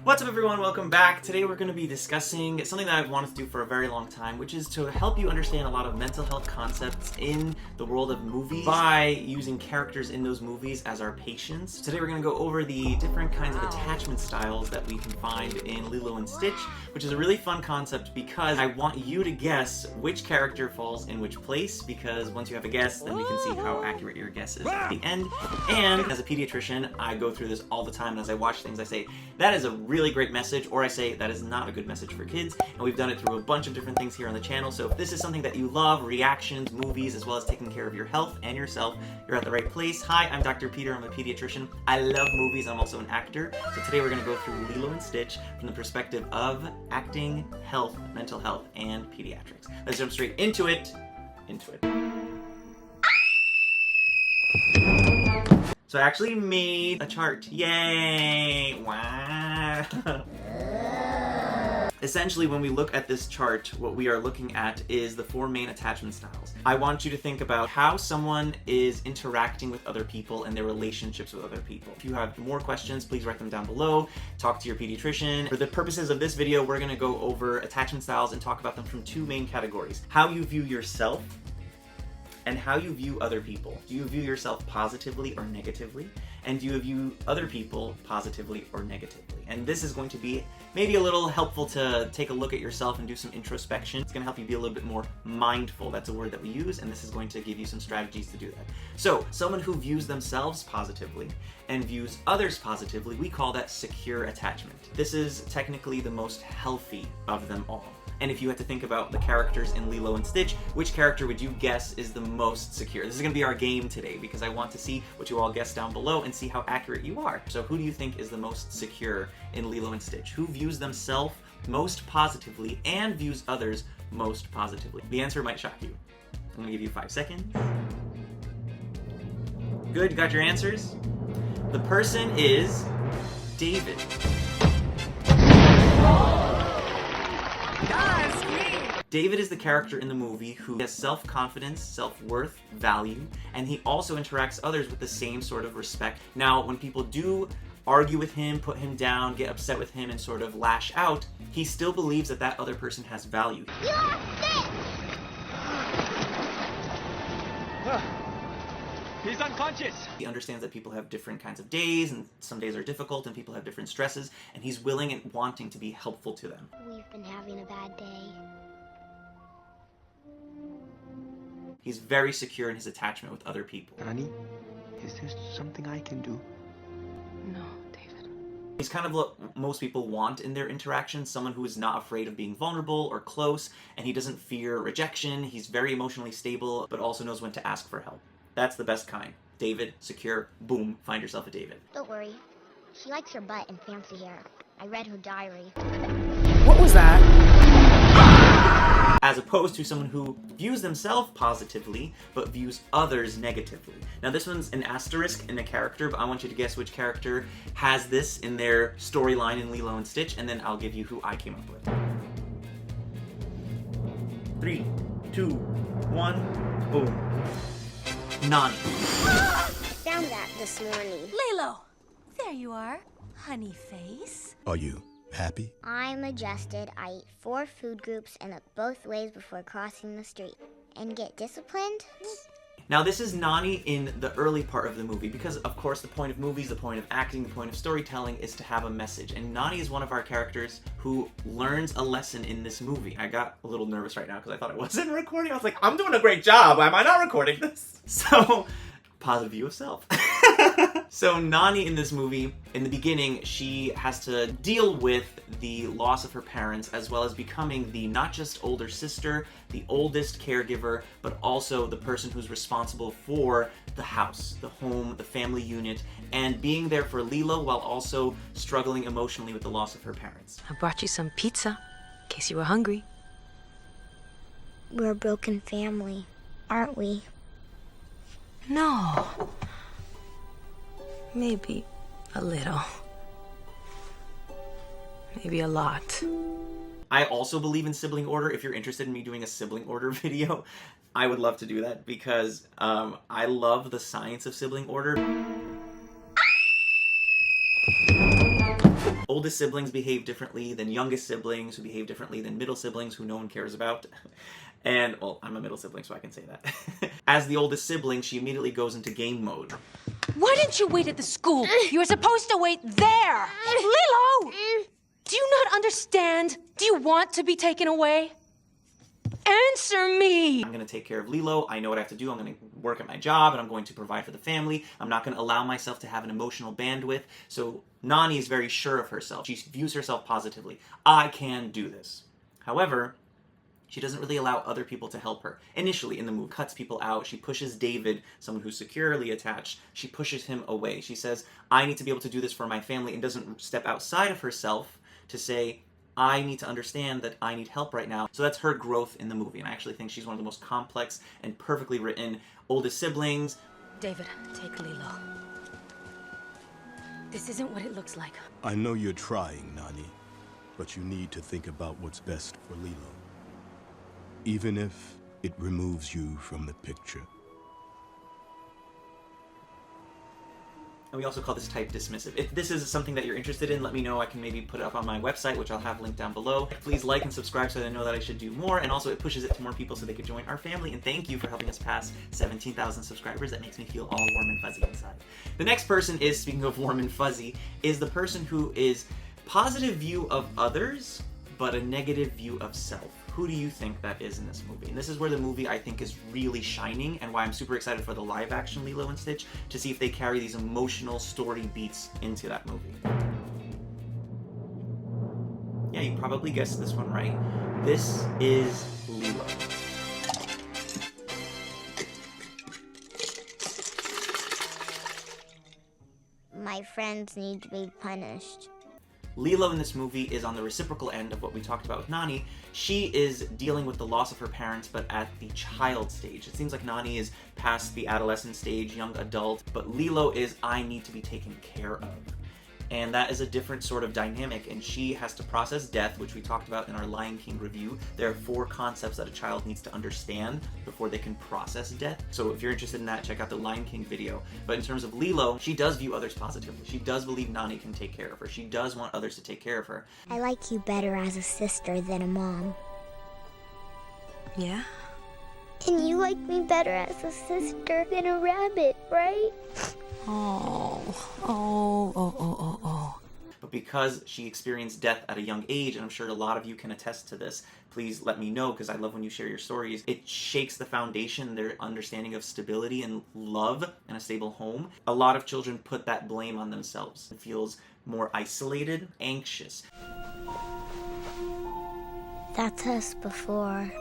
What's up everyone, welcome back. Today we're going to be discussing something that I've wanted to do for a very long time, which is to help you understand a lot of mental health concepts in the world of movies by using characters in those movies as our patients. Today we're going to go over the different kinds of attachment styles that we can find in Lilo and Stitch, which is a really fun concept because I want you to guess which character falls in which place, because once you have a guess, then we can see how accurate your guess is at the end. And as a pediatrician, I go through this all the time, and as I watch things, I say, that is a really great message, or I say, that is not a good message for kids. And we've done it through a bunch of different things here on the channel, so if this is something that you love, reactions, movies, as well as taking care of your health and yourself, you're at the right place. Hi, I'm Dr. Peter, I'm a pediatrician. I love movies, I'm also an actor. So today we're going to go through Lilo and Stitch from the perspective of acting, health, mental health, and pediatrics. Let's jump straight into it. So I actually made a chart. Yay! Wow! Essentially, when we look at this chart, what we are looking at is the four main attachment styles. I want you to think about how someone is interacting with other people and their relationships with other people. If you have more questions, please write them down below. Talk to your pediatrician. For the purposes of this video, we're going to go over attachment styles and talk about them from two main categories. How you view yourself and how you view other people. Do you view yourself positively or negatively? And do you view other people positively or negatively? And this is going to be maybe a little helpful to take a look at yourself and do some introspection. It's going to help you be a little bit more mindful. That's a word that we use, and this is going to give you some strategies to do that. So, someone who views themselves positively and views others positively, we call that secure attachment. This is technically the most healthy of them all. And if you had to think about the characters in Lilo and Stitch, which character would you guess is the most secure? This is going to be our game today because I want to see what you all guess down below and see how accurate you are. So who do you think is the most secure in Lilo and Stitch? Who views themselves most positively and views others most positively? The answer might shock you. I'm going to give you 5 seconds. Good, got your answers? The person is David. David is the character in the movie who has self-confidence, self-worth, value, and he also interacts others with the same sort of respect. Now, when people do argue with him, put him down, get upset with him, and sort of lash out, he still believes that that other person has value. He's unconscious! He understands that people have different kinds of days, and some days are difficult, and people have different stresses, and he's willing and wanting to be helpful to them. We've been having a bad day. He's very secure in his attachment with other people. Nani, is there something I can do? No, David. He's kind of what most people want in their interactions, someone who is not afraid of being vulnerable or close, and he doesn't fear rejection. He's very emotionally stable, but also knows when to ask for help. That's the best kind. David, secure, boom, find yourself a David. Don't worry. She likes her butt and fancy hair. I read her diary. What was that? As opposed to someone who views themselves positively, but views others negatively. Now this one's an asterisk in a character, but I want you to guess which character has this in their storyline in Lilo and Stitch, and then I'll give you who I came up with. 3, 2, 1, boom. Nani. Found that this morning. Lilo! There you are, honey face. Are you happy? I'm adjusted. I eat 4 food groups and look both ways before crossing the street. And get disciplined? Now this is Nani in the early part of the movie because of course the point of movies, the point of acting, the point of storytelling is to have a message. And Nani is one of our characters who learns a lesson in this movie. I got a little nervous right now because I thought I wasn't recording. I was like, I'm doing a great job. Why am I not recording this? So, positive view of self. So Nani in this movie, in the beginning, she has to deal with the loss of her parents as well as becoming the not just older sister, the oldest caregiver, but also the person who's responsible for the house, the home, the family unit, and being there for Lilo while also struggling emotionally with the loss of her parents. I brought you some pizza, in case you were hungry. We're a broken family, aren't we? No. Maybe a little. Maybe a lot. I also believe in sibling order. If you're interested in me doing a sibling order video, I would love to do that because I love the science of sibling order. Oldest siblings behave differently than youngest siblings, who behave differently than middle siblings, who no one cares about. And, well, I'm a middle sibling, so I can say that. As the oldest sibling, she immediately goes into game mode. Why didn't you wait at the school? You were supposed to wait there! Lilo! Do you not understand? Do you want to be taken away? Answer me! I'm going to take care of Lilo. I know what I have to do. I'm going to work at my job, and I'm going to provide for the family. I'm not going to allow myself to have an emotional bandwidth. So Nani is very sure of herself. She views herself positively. I can do this. However, she doesn't really allow other people to help her. Initially in the movie, cuts people out. She pushes David, someone who's securely attached, she pushes him away. She says, I need to be able to do this for my family, and doesn't step outside of herself to say, I need to understand that I need help right now. So that's her growth in the movie, and I actually think she's one of the most complex and perfectly written oldest siblings. David, take Lilo. This isn't what it looks like. I know you're trying, Nani, but you need to think about what's best for Lilo. Even if it removes you from the picture. And we also call this type dismissive. If this is something that you're interested in, let me know. I can maybe put it up on my website, which I'll have linked down below. Please like and subscribe so that I know that I should do more, and also it pushes it to more people so they can join our family. And thank you for helping us pass 17,000 subscribers. That makes me feel all warm and fuzzy inside. The next person is, speaking of warm and fuzzy, is the person who is positive view of others, but a negative view of self. Who do you think that is in this movie? And this is where the movie, I think, is really shining, and why I'm super excited for the live action Lilo and Stitch, to see if they carry these emotional story beats into that movie. Yeah, you probably guessed this one right. This is Lilo. My friends need to be punished. Lilo in this movie is on the reciprocal end of what we talked about with Nani. She is dealing with the loss of her parents, but at the child stage. It seems like Nani is past the adolescent stage, young adult, but Lilo is, I need to be taken care of. And that is a different sort of dynamic, and she has to process death, which we talked about in our Lion King review. There are 4 concepts that a child needs to understand before they can process death. So if you're interested in that, check out the Lion King video. But in terms of Lilo, she does view others positively. She does believe Nani can take care of her. She does want others to take care of her. I like you better as a sister than a mom. Yeah? And you like me better as a sister than a rabbit, right? But because she experienced death at a young age, and I'm sure a lot of you can attest to this, please let me know, because I love when you share your stories. It shakes the foundation, their understanding of stability and love and a stable home. A lot of children put that blame on themselves. It feels more isolated, anxious. That's us before.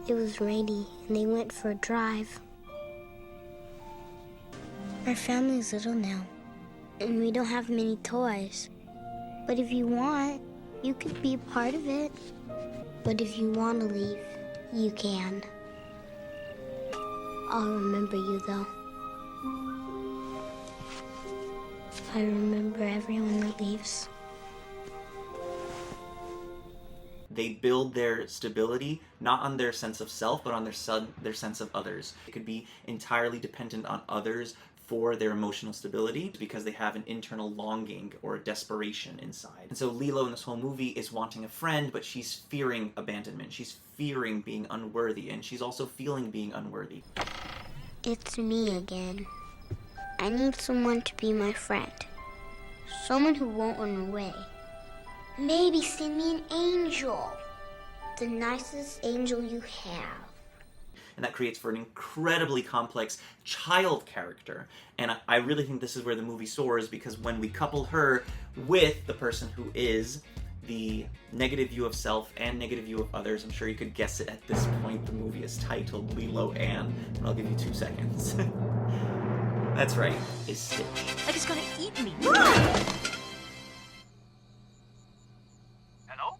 It was rainy, and they went for a drive. Our family's little now, and we don't have many toys. But if you want, you could be a part of it. But if you want to leave, you can. I'll remember you, though. I remember everyone that leaves. They build their stability not on their sense of self, but on their sense of others. It could be entirely dependent on others for their emotional stability because they have an internal longing or a desperation inside. And so Lilo in this whole movie is wanting a friend, but she's fearing abandonment. She's fearing being unworthy, and she's also feeling being unworthy. It's me again. I need someone to be my friend. Someone who won't run away. Maybe send me an angel. The nicest angel you have. And that creates for an incredibly complex child character. And I really think this is where the movie soars, because when we couple her with the person who is the negative view of self and negative view of others, I'm sure you could guess it at this point, the movie is titled Lilo and I'll give you 2 seconds. That's right, is Stitch. Like it's gonna eat me. Hello? Hello?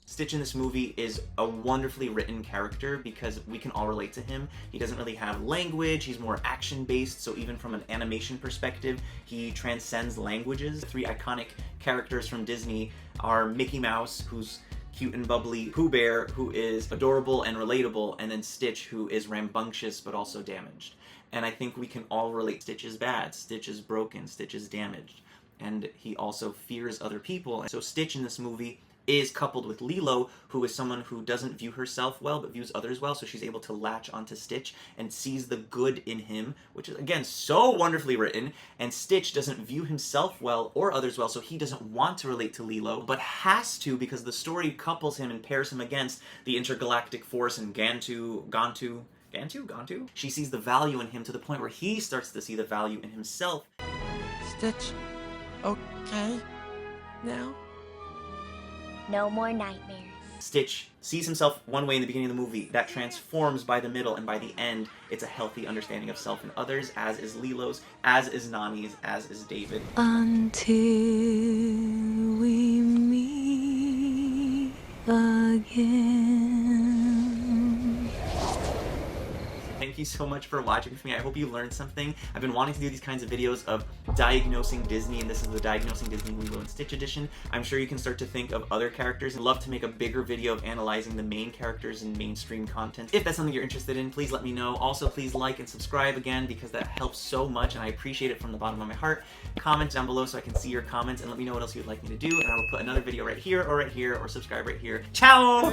Stitch in this movie is a wonderfully written character because we can all relate to him. He doesn't really have language, he's more action-based, so even from an animation perspective, he transcends languages. The 3 iconic characters from Disney are Mickey Mouse, who's cute and bubbly, Pooh Bear, who is adorable and relatable, and then Stitch, who is rambunctious but also damaged. And I think we can all relate. Stitch is bad, Stitch is broken, Stitch is damaged. And he also fears other people. And so Stitch in this movie is coupled with Lilo, who is someone who doesn't view herself well, but views others well, so she's able to latch onto Stitch and sees the good in him, which is, again, so wonderfully written. And Stitch doesn't view himself well or others well, so he doesn't want to relate to Lilo, but has to because the story couples him and pairs him against the intergalactic force and Gantu? She sees the value in him to the point where he starts to see the value in himself. Stitch, okay now? No more nightmares. Stitch sees himself one way in the beginning of the movie. That transforms by the middle, and by the end, it's a healthy understanding of self and others, as is Lilo's, as is Nani's, as is David. Until we meet again. Thank you so much for watching with me. I hope you learned something. I've been wanting to do these kinds of videos of diagnosing Disney, and this is the Diagnosing Disney Lilo and Stitch edition. I'm sure you can start to think of other characters. I'd love to make a bigger video of analyzing the main characters and mainstream content. If that's something you're interested in, please let me know. Also, please like and subscribe again because that helps so much and I appreciate it from the bottom of my heart. Comment down below so I can see your comments and let me know what else you would like me to do, and I will put another video right here or subscribe right here. Ciao!